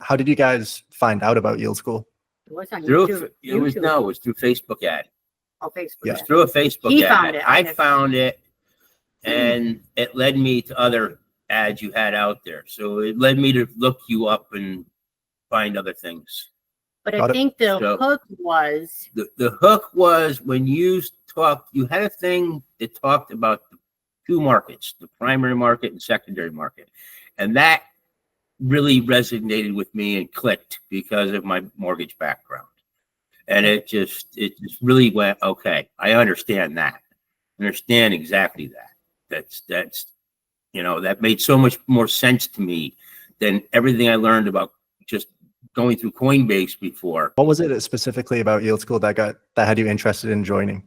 how did you guys find out about yield school? It was on Through YouTube. it was no, it was through Facebook ad. Oh, Facebook. Yeah. It was through a Facebook He ad. found it. I found it, and it led me to other ads you had out there. So it led me to look you up and find other things. But Got I it. think the So- hook was The hook was when you talked, you had a thing that talked about the two markets, the primary market and secondary market. And that really resonated with me and clicked because of my mortgage background. And it just really went, okay, I understand that. I understand exactly that. That's, you know, that made so much more sense to me than everything I learned about just going through Coinbase before. What was it specifically about yield school that had you interested in joining?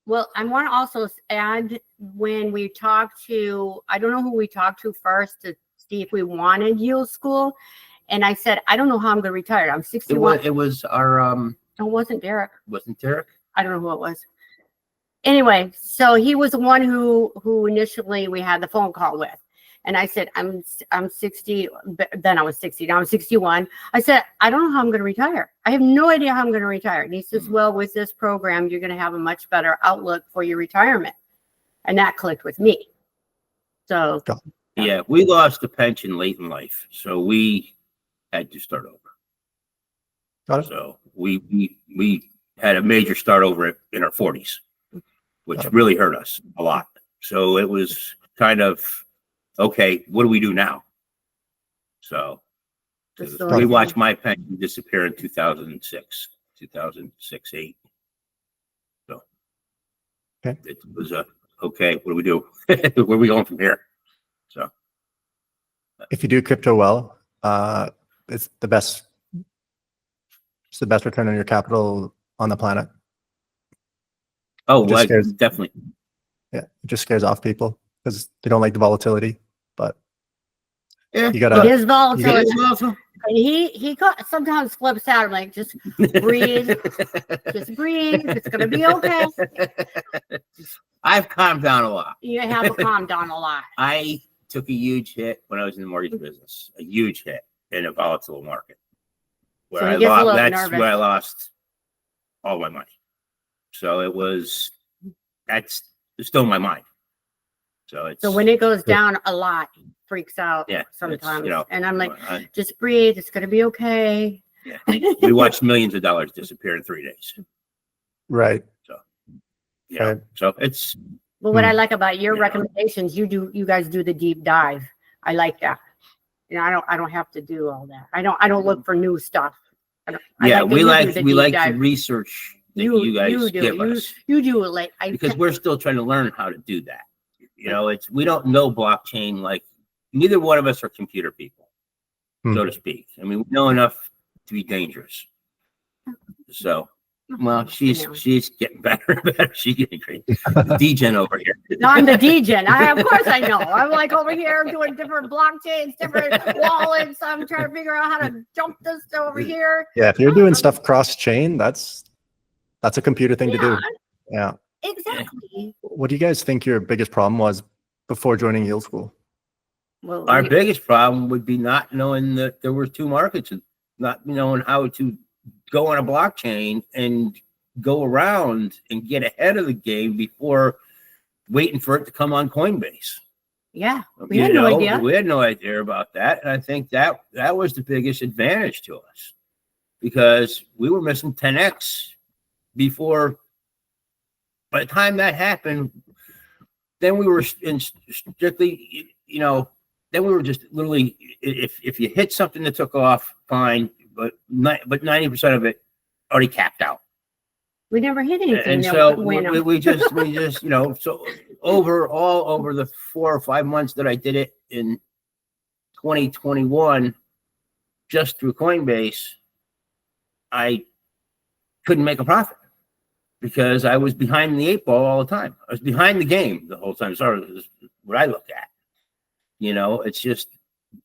well, I want to also add when we talked to, I don't know who we talked to first to see if we wanted yield school. And I said, I don't know how I'm going to retire. I'm 61. It was our, No, it wasn't Derek. wasn't Derek? I don't know who it was. Anyway, so he was the one who initially we had the phone call with. And I said, I'm 60. Then I was 60. Now I'm 61. I said, I don't know how I'm going to retire. I have no idea how I'm going to retire. And he says, well, with this program, you're going to have a much better outlook for your retirement. And that clicked with me. So Yeah, we lost a pension late in life, so we had to start over. Got it. So we had a major start over in our 40s, which really hurt us a lot. So it was kind of, okay, what do we do now? So we watched my pension disappear in 2006, 8. So okay. It was okay, what do we do? Where are we going from here? So If you do crypto well, it's the best return on your capital on the planet. oh, It just well, scares- definitely. Yeah, it just scares off people because they don't like the volatility. But Yeah, you gotta. it is volatile. It is volatile. And he sometimes flips out. I'm like, just breathe. Just breathe. It's going to be okay. I've calmed down a lot. You have to calm down a lot. I took a huge hit when I was in the mortgage business, a huge hit in a volatile market where So he I gets a lost, little that's nervous. where I lost all my money. So that's still in my mind. So it's, So when it goes down a lot, he freaks out yeah, it's, sometimes. you know, And I'm like, just breathe. It's going to be okay. yeah, we watched millions of dollars disappear in 3 days. Right. Yeah. Right. So it's, But what I like about your Yeah. recommendations, you guys do the deep dive. I like that. You know, I don't have to do all that. I don't look for new stuff. I yeah, we that you do we deep like the dive. research that you guys give us. You do it like Because we're still trying to learn how to do that. You know, we don't know blockchain, like neither one of us are computer people, so to speak. I mean, we know enough to be dangerous. So, well, she's getting better and better. She's getting great. The degen over here. No, I'm the degen. Of course I know. I'm like over here doing different blockchains, different wallets. I'm trying to figure out how to jump this over here. Yeah, if you're doing stuff cross chain, that's a computer thing to do. Yeah. Exactly. What do you guys think your biggest problem was before joining yield school? Well, Our biggest problem would be not knowing that there were two markets and not knowing how to go on a blockchain and go around and get ahead of the game before waiting for it to come on Coinbase. yeah, we had no idea. We had no idea about that. And I think that was the biggest advantage to us because we were missing 10x before. By the time that happened, then we were in strictly, you know, then we were just literally, if you hit something that took off, fine, but 90% of it already capped out. We never hit anything. And that so went up. we just, you know, so over the 4 or 5 months that I did it in 2021, just through Coinbase, I couldn't make a profit because I was behind the 8 ball all the time. I was behind the game the whole time. Sorry, this is what I look at. You know, it's just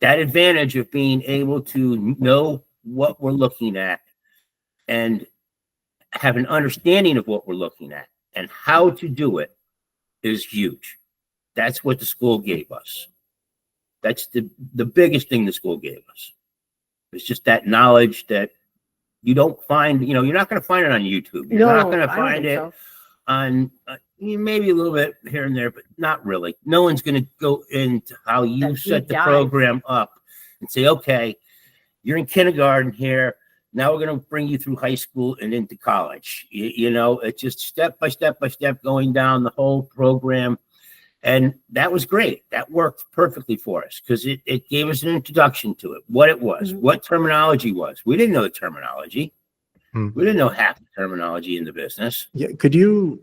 that advantage of being able to know what we're looking at and have an understanding of what we're looking at and how to do it is huge. That's what the school gave us. That's the biggest thing the school gave us. It's just that knowledge that you don't find, you're not going to find it on YouTube. You're No, not going to I don't find think it so. on maybe a little bit here and there, but not really. No one's going to go into how you That set deep the dive. program up and say, okay, you're in kindergarten here. Now we're going to bring you through high school and into college. It's just step by step by step going down the whole program. And that was great. That worked perfectly for us because it gave us an introduction to it, what it was, what terminology was. We didn't know the terminology. We didn't know half the terminology in the business. Yeah. Could you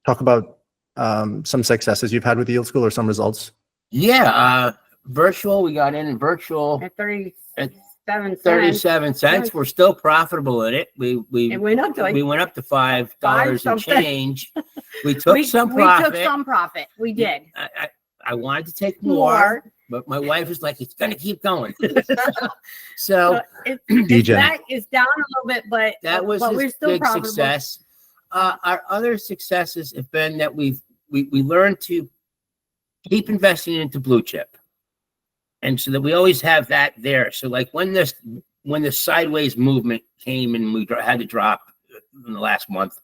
talk about some successes you've had with Yield School or some results? Yeah. Virtual, we got in virtual At 37 cents. 37 cents. We're still profitable in it. It went up to like we went up to $5 and something. change. We took some We profit. took some profit. We did. I wanted to take more, but my wife was like, it's going to keep going. So That is down a little bit, but that was we're his still big profitable. success. Our other successes have been that we learned to keep investing into blue chip. And so that we always have that there. So like when the sideways movement came and we had to drop in the last month,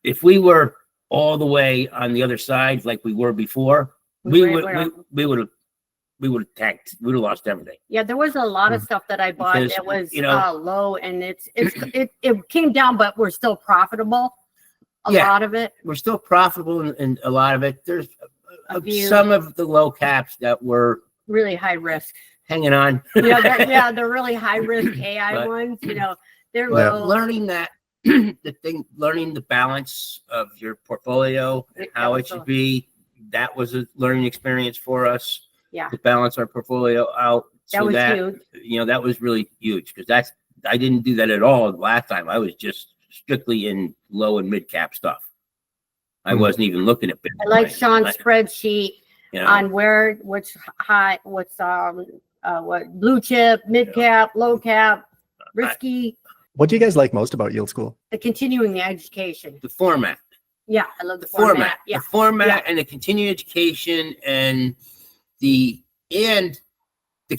if we were all the way on the other side like we were before, we would have tanked. We would have lost everything. Yeah, there was a lot of stuff that I bought Because, that was low, and it came down, but we're still profitable. A lot of it. We're still profitable in a lot of it. There's some of the low caps that were really high risk. hanging on. They're really high risk AI ones. They're low. Learning that learning the balance of your portfolio and how it should be. That was a learning experience for us. Yeah. To balance our portfolio out. That was huge. That was really huge because I didn't do that at all last time. I was just strictly in low and mid cap stuff. I wasn't even looking at Bitcoin. I like Sean's spreadsheet on what's high, what's what blue chip, mid cap, low cap, risky. What do you guys like most about Yield School? The continuing education. The format. Yeah, I love the format. Yeah. The format and the continuing education and the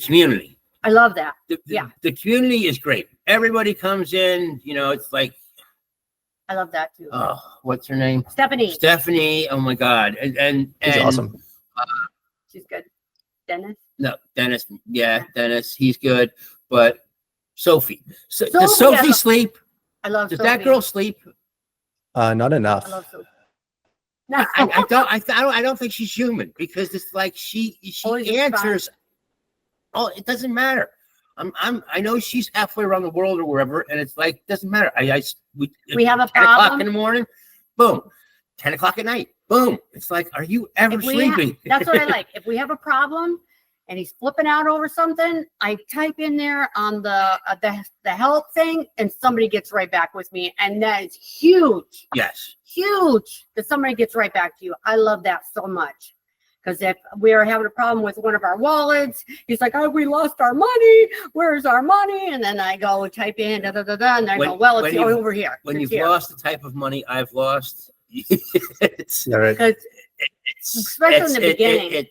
community. I love that. The community is great. Everybody comes in, it's like, I love that too. Oh, what's her name? Stephanie. Oh my God. And She's awesome. She's good. Dennis. No, Dennis. Yeah, Dennis. He's good. But Sophie. Does Sophie sleep? I love Does Sophie. that girl sleep? Not enough. I love Sophie. I don't think she's human because it's like she answers. Oh, it doesn't matter. I know she's halfway around the world or wherever, and it's like doesn't matter. We have a 10 problem. o'clock in the morning, boom. 10 o'clock at night, boom. It's like, are you ever sleeping? That's what I like. If we have a problem and he's flipping out over something, I type in there on the help thing, and somebody gets right back with me, and that is huge. Yes, huge that somebody gets right back to you. I love that so much. Because if we are having a problem with one of our wallets, he's like, "Oh, we lost our money. Where's our money?" And then I go type in and I go, "Well, it's over here." When you've lost the type of money I've lost, it's all right. Especially in the beginning, it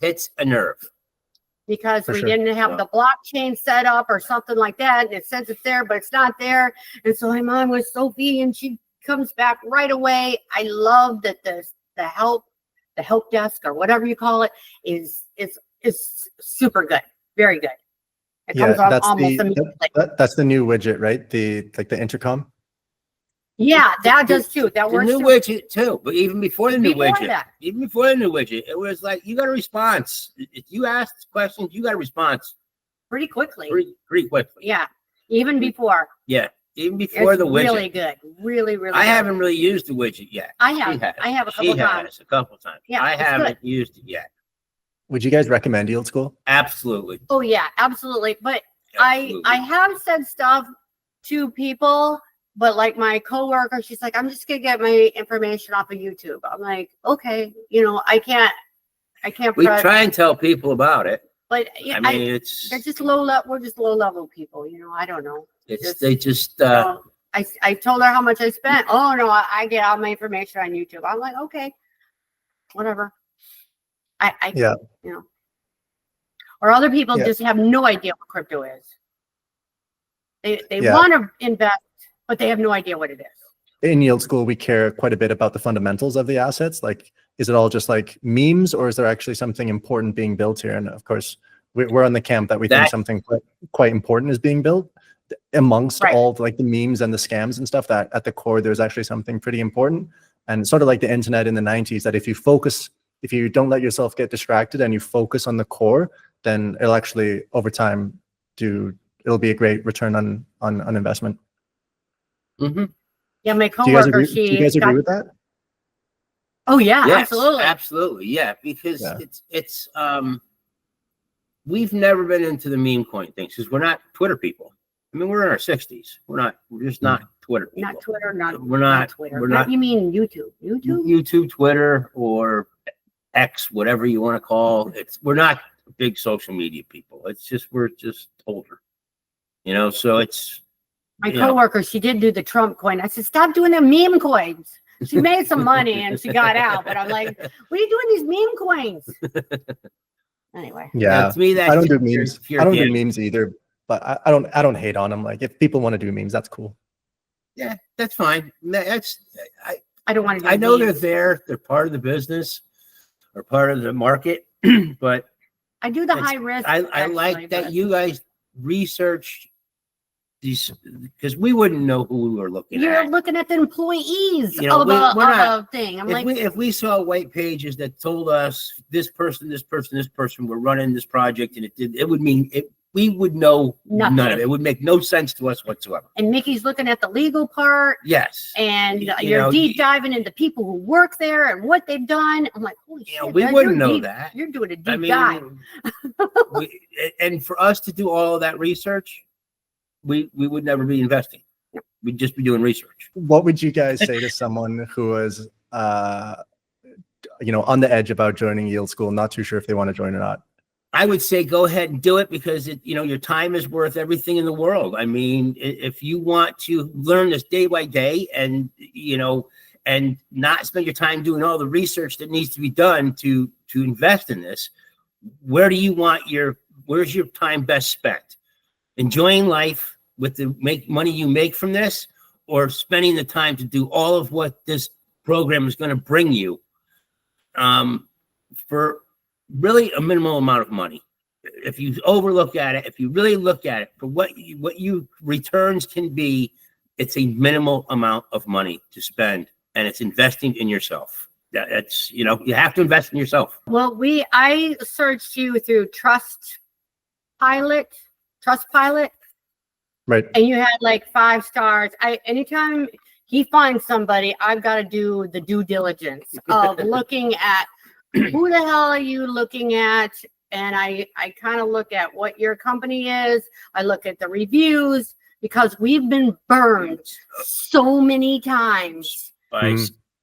hits a nerve because we didn't have the blockchain set up or something like that, and it says it's there, but it's not there. And so I'm on with Sophie, and she comes back right away. I love that the help desk or whatever you call it is super good, very good. It comes on almost immediately. That's the new widget, right? The intercom. Yeah, that does too. That works. The new widget too, but even before the new widget, it was like you got a response. If you ask questions, you got a response pretty quickly. Pretty quickly. Yeah, even before. Yeah. Even before the widget. Really good. Really good. I haven't really used the widget yet. I have. I have a couple times. A couple times. Yeah, I haven't used it yet. Would you guys recommend Yield School? Absolutely. Oh yeah, absolutely. But I have said stuff to people, but like my coworker, she's like, "I'm just gonna get my information off of YouTube." I'm like, okay, I can't. We try and tell people about it. But I mean, they're just low level. We're just low level people, I don't know. I told her how much I spent. Oh no, I get all my information on YouTube. I'm like, okay, whatever. Or other people just have no idea what crypto is. They Yeah. want to invest, but they have no idea what it is. In yield school, we care quite a bit about the fundamentals of the assets. Like, is it all just like memes, or is there actually something important being built here? And of course, we're on the camp that we think something quite important is being built amongst Right. all like the memes and the scams and stuff, that at the core, there's actually something pretty important. And sort of like the internet in the 90s, that if you don't let yourself get distracted and you focus on the core, then it'll actually over time it'll be a great return on investment. Mm-hmm. Yeah, my Do you guys coworker, agree, do you guys agree with that? Oh yeah, Yes, absolutely. absolutely. Yeah, because Yeah. it's we've never been into the meme coin things because we're not Twitter people. I mean, we're in our 60s. We're just not Twitter people. Not Twitter, We're not Twitter. We're not You mean YouTube? YouTube, Twitter, or X, whatever you want to call it. We're not big social media people. We're just older, so it's My coworker, she did do the Trump coin. I said, stop doing the meme coins. She made some money and she got out, but I'm like, what are you doing these meme coins? Anyway. Yeah, to me, I don't do memes. I don't do memes either, but I don't hate on them. Like, if people want to do memes, that's cool. Yeah, that's fine. I don't want to do I know memes. they're part of the business or part of the market, but I do the high risk. I like that you guys research these, because we wouldn't know who we were looking at. You're looking at the employees You know, of we're not- a thing. I'm If we saw white pages that told us this person were running this project, and it would mean we would know Nothing. none of it. It would make no sense to us whatsoever. and Mickey's looking at the legal part, Yes. and You you're know, deep diving into people who work there and what they've done. I'm like, holy shit. We man, wouldn't you're know deep- that. You're doing a deep I mean, dive. and for us to do all of that research, we would never be investing. We'd just be doing research. What would you guys say to someone who was, on the edge about joining yield school, not too sure if they want to join or not? I would say go ahead and do it, because your time is worth everything in the world. I mean, if you want to learn this day by day, and and not spend your time doing all the research that needs to be done to invest in this, where's your time best spent? Enjoying life with the money you make from this, or spending the time to do all of what this program is going to bring you for really a minimal amount of money? If you overlook at it, if you really look at it for what you returns can be, it's a minimal amount of money to spend, and it's investing in yourself. That's you have to invest in yourself. Well, I searched you through Trustpilot, Right. and you had like 5 stars. Anytime he finds somebody, I've got to do the due diligence of looking at who the hell are you looking at, and I kind of look at what your company is. I look at the reviews, because we've been burned so many times. By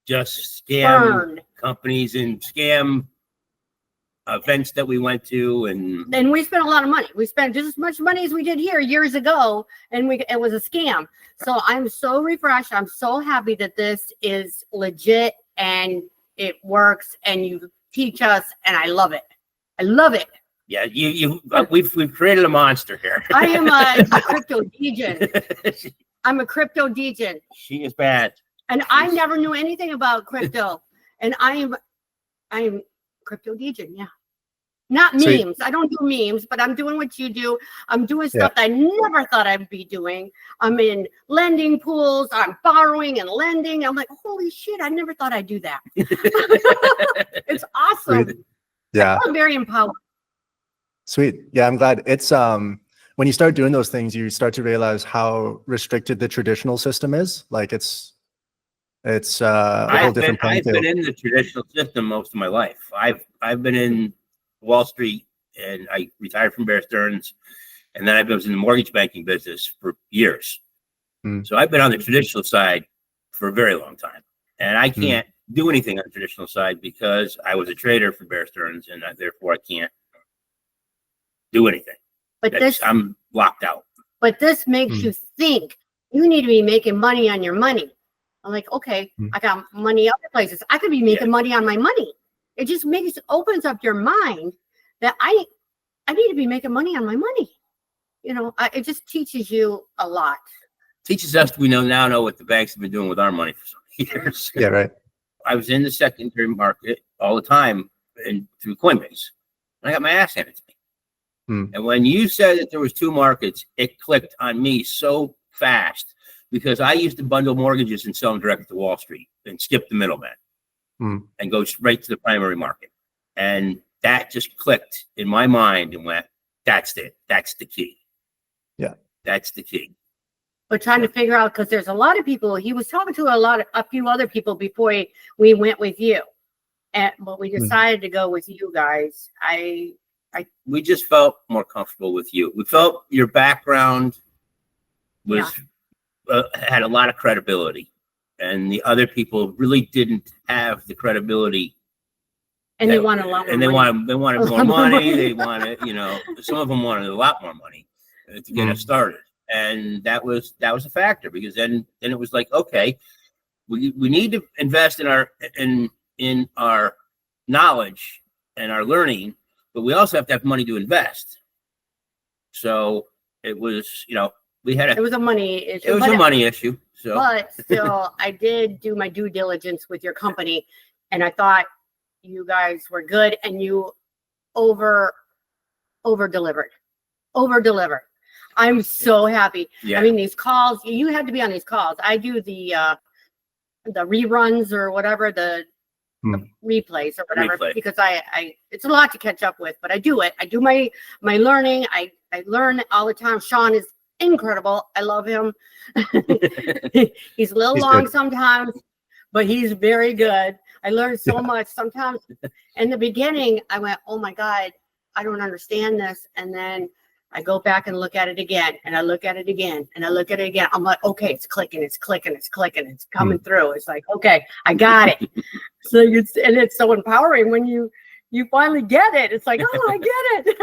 just scam Burned. companies and scam events that we went to, And we spent a lot of money. We spent just as much money as we did here years ago, and it was a scam. So I'm so refreshed. I'm so happy that this is legit and it works, and you teach us, and I love it. I love it. Yeah, we've created a monster here. I am a crypto degen. I'm a crypto degen, She is bad. and I never knew anything about crypto, and I am crypto degen. Yeah. Not So memes. I don't do memes, but I'm doing what you do. I'm doing stuff that I never thought I'd be doing. I'm in lending pools. I'm borrowing and lending. I'm like, holy shit, I never thought I'd do that. It's awesome. Sweet. Yeah. I'm very empowered. Sweet. Yeah, I'm glad. It's when you start doing those things, you start to realize how restricted the traditional system is. Like it's a whole different playing I've field. been in the traditional system most of my life. I've been in Wall Street, and I retired from Bear Stearns, and then I was in the mortgage banking business for years. So I've been on the traditional side for a very long time, and I can't do anything on the traditional side because I was a trader for Bear Stearns, and therefore I can't do anything. But I'm locked out. But this makes you think you need to be making money on your money. I'm like, okay, I got money other places. I could be making money on my money. It just opens up your mind that I need to be making money on my money. you know, it just teaches you a lot. Teaches us we know what the banks have been doing with our money for so many years. Yeah, right. I was in the secondary market all the time and through Coinbase. I got my ass handed to me. And when you said that there was two markets, it clicked on me so fast because I used to bundle mortgages and sell them direct to Wall Street and skip the middleman and go straight to the primary market. And that just clicked in my mind and went, that's it. That's the key. Yeah. That's the key. But trying to figure out, because there's a lot of people, he was talking to a few other people before we went with you. But we decided to go with you guys. We just felt more comfortable with you. We felt your background was had a lot of credibility, and the other people really didn't have the credibility. And they wanted a lot more and they money. wanted more money. They wanted, some of them wanted a lot more money to get us started, and that was a factor because then it was like, okay, we need to invest in our knowledge and our learning. But we also have to have money to invest. So it was, it was a money issue. It was a money issue. So, but still, I did do my due diligence with your company, and I thought you guys were good, and you over delivered. I'm so happy. Yeah. I mean, these calls, you had to be on these calls. I do the reruns or whatever, the replays or whatever, because I it's a lot to catch up with, but I do it. I do my learning. I learn all the time. Sean is incredible. I love him. He's a little long sometimes, but he's very good. I learned so much. Sometimes in the beginning, I went, oh my God, I don't understand this. And then I go back and look at it again, and I look at it again, and I look at it again. I'm like, okay, it's clicking, it's coming through. It's like, okay, I got it. So and it's so empowering when you finally get it. It's like, oh, I get it.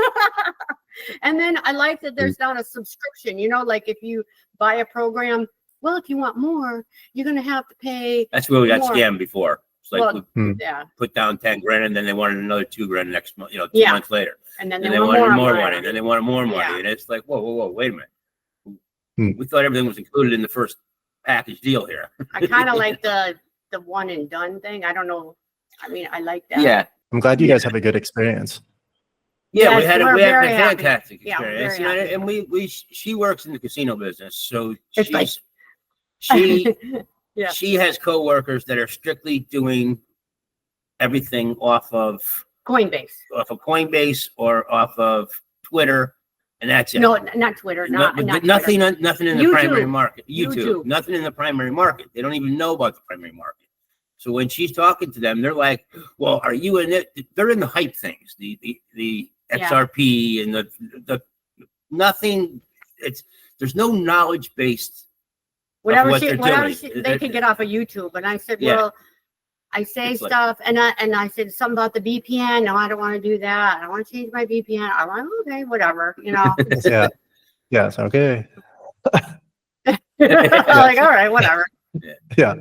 And then I like that there's not a subscription, like if you buy a program, well, if you want more, you're going to have to pay. That's where we got scammed before. It's like we put down 10 grand and then they wanted another 2 grand next month, 2 months later. And then they wanted more money. And then they wanted more money. Yeah. And it's like, whoa, wait a minute. We thought everything was included in the first package deal here. I kind of like the one and done thing. I don't know. I mean, I like that. Yeah. I'm glad you guys have a good experience. Yeah, we had a fantastic experience. And she works in the casino business. So she has coworkers that are strictly doing everything off of Coinbase or off of Twitter, and that's it. No, not Twitter. Not nothing in the primary market. YouTube. Nothing in the primary market. They don't even know about the primary market. So when she's talking to them, they're like, "Well, are you in it?" They're in the hype things, the XRP and the nothing. There's no knowledge based. Whatever they could get off of YouTube. And I said, well, I say stuff, and I said something about the VPN. No, I don't want to do that. I want to change my VPN. I'm like, okay, whatever, Yeah, it's okay. Like, all right, whatever. Yeah.